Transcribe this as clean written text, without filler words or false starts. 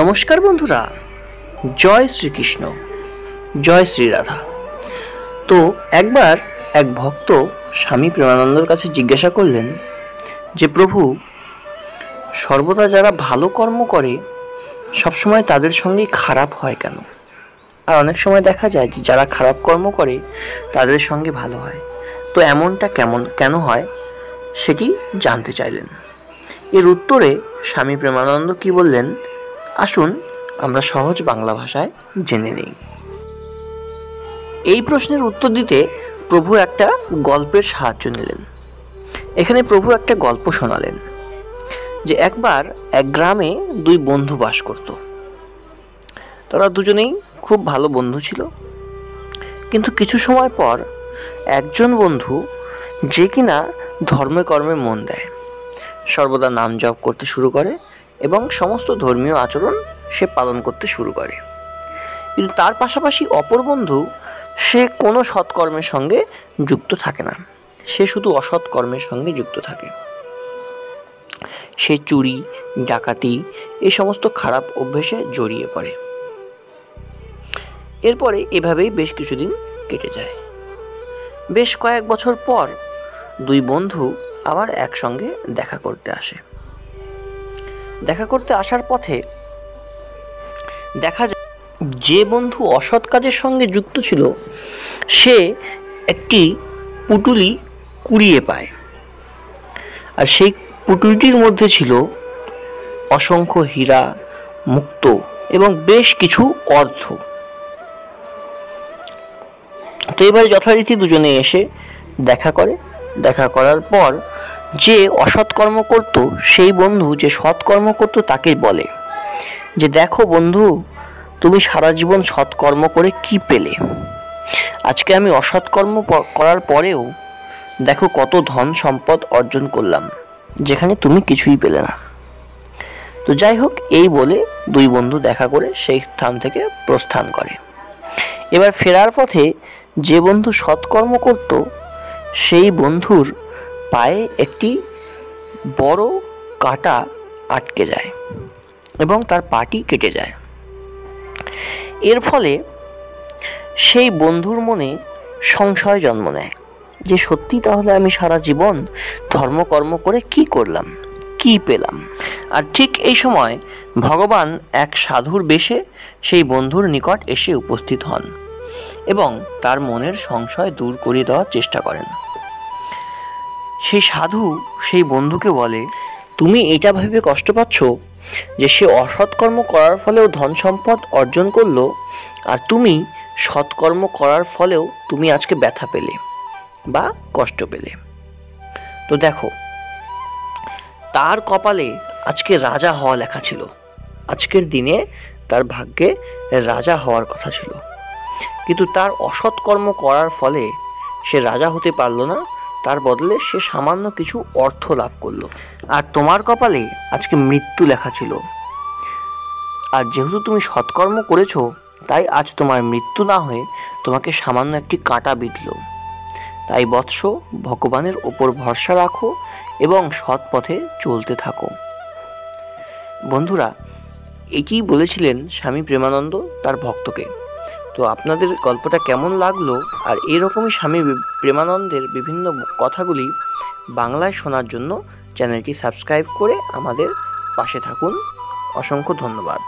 নমস্কার বন্ধুরা, জয় শ্রীকৃষ্ণ, জয় শ্রী রাধা। তো একবার এক ভক্ত স্বামী প্রেমানন্দর কাছে জিজ্ঞাসা করলেন যে প্রভু, সর্বদা যারা ভালো কর্ম করে সবসময় তাদের সঙ্গেই খারাপ হয় কেন? আর অনেক সময় দেখা যায় যে যারা খারাপ কর্ম করে তাদের সঙ্গে ভালো হয়, তো এমনটা কেন হয় সেটি জানতে চাইলেন। এর উত্তরে স্বামী প্রেমানন্দ কি বললেন, আসুন আমরা সহজ বাংলা ভাষায় জেনে নিই। এই প্রশ্নের উত্তর দিতে প্রভু একটা গল্পের সাহায্য নিলেন। এখানে প্রভু একটা গল্প শোনালেন যে একবার এক গ্রামে দুই বন্ধু বাস করত। তারা দুজনেই খুব ভালো বন্ধু ছিল, কিন্তু কিছু সময় পর একজন বন্ধু, যে কিনা ধর্মে কর্মে মন দেয়, সর্বদা নাম জপ করতে শুরু করে এবং সমস্ত ধর্মীয় আচরণ সে পালন করতে শুরু করে, কিন্তু তার পাশাপাশি অপর বন্ধু, সে কোনো সৎকর্মের সঙ্গে যুক্ত থাকে না, সে শুধু অসৎ কর্মের সঙ্গে যুক্ত থাকে। সে চুরি, ডাকাতি এই সমস্ত খারাপ অভ্যেসে জড়িয়ে পড়ে। এরপরে এভাবেই বেশ কিছুদিন কেটে যায়। বেশ কয়েক বছর পর দুই বন্ধু আবার একসঙ্গে দেখা করতে আসে। দেখা করতে আসার পথে দেখা যায় যে বন্ধু অসৎ কাজের সঙ্গে যুক্ত ছিল সে একটি পুঁটুলি কুড়িয়ে পায়, আর সেই পুঁটুলিটির মধ্যে ছিল অসংখ্য হীরা, মুক্ত এবং বেশ কিছু অর্থ। তো এবারে যথারীতি দুজনে এসে দেখা করে। দেখা করার পর যে অসৎ কর্ম করত সেই বন্ধু যে সৎকর্ম করত তাকে বলে যে, দেখো বন্ধু, তুমি সারা জীবন সৎকর্ম করে কি পেলে? আজকে আমি অসৎ কর্ম করার পরেও দেখো কত ধন সম্পদ অর্জন করলাম, যেখানে তুমি কিছুই পেলে না। তো যাই হোক, এই বলে দুই বন্ধু দেখা করে সেই স্থান থেকে প্রস্থান করে। এবার ফেরার পথে যে বন্ধু সৎকর্ম করত সেই বন্ধুর পায়ে একটি বড় কাঁটা আটকে যায় এবং তার পাটি কেটে যায়। এর ফলে সেই বন্ধুর মনে সংশয় জন্ম নেয় যে সত্যি তাহলে আমি সারা জীবন ধর্মকর্ম করে কি করলাম, কি পেলাম? আর ঠিক এই সময় ভগবান এক সাধুর বেশে সেই বন্ধুর নিকট এসে উপস্থিত হন এবং তার মনের সংশয় দূর করে দেওয়ার চেষ্টা করেন। সেই সাধু সেই বন্ধুকে বলে, তুমি এটা ভেবে কষ্ট পাচ্ছ যে সে অসৎকর্ম করার ফলেও ধন সম্পদ অর্জন করলো, আর তুমি সৎকর্ম করার ফলেও তুমি আজকে ব্যথা পেলে বা কষ্ট পেলে। তো দেখো, তার কপালে আজকে রাজা হওয়া লেখা ছিল, আজকের দিনে তার ভাগ্যে রাজা হওয়ার কথা ছিল, কিন্তু তার অসৎকর্ম করার ফলে সে রাজা হতে পারলো না, তার বদলে সে সামান্য কিছু অর্থ লাভ করলো। আর তোমার কপালে আজকে মৃত্যু লেখা ছিল, আর যেহেতু তুমি সৎকর্ম করেছো তাই আজ তোমার মৃত্যু না হয়ে তোমাকে সামান্য একটি কাঁটা বিঁধল। তাই বৎস, ভগবানের ওপর ভরসা রাখো এবং সৎ পথে চলতে থাকো। বন্ধুরা, এটি বলেছিলেন স্বামী প্রেমানন্দ তার ভক্তকে। তো আপনাদের গল্পটা কেমন লাগলো? আর এরকমই স্বামী প্রেমানন্দের বিভিন্ন কথাগুলি বাংলায় শোনার জন্য চ্যানেলটি সাবস্ক্রাইব করে আমাদের পাশে থাকুন। অসংখ্য ধন্যবাদ।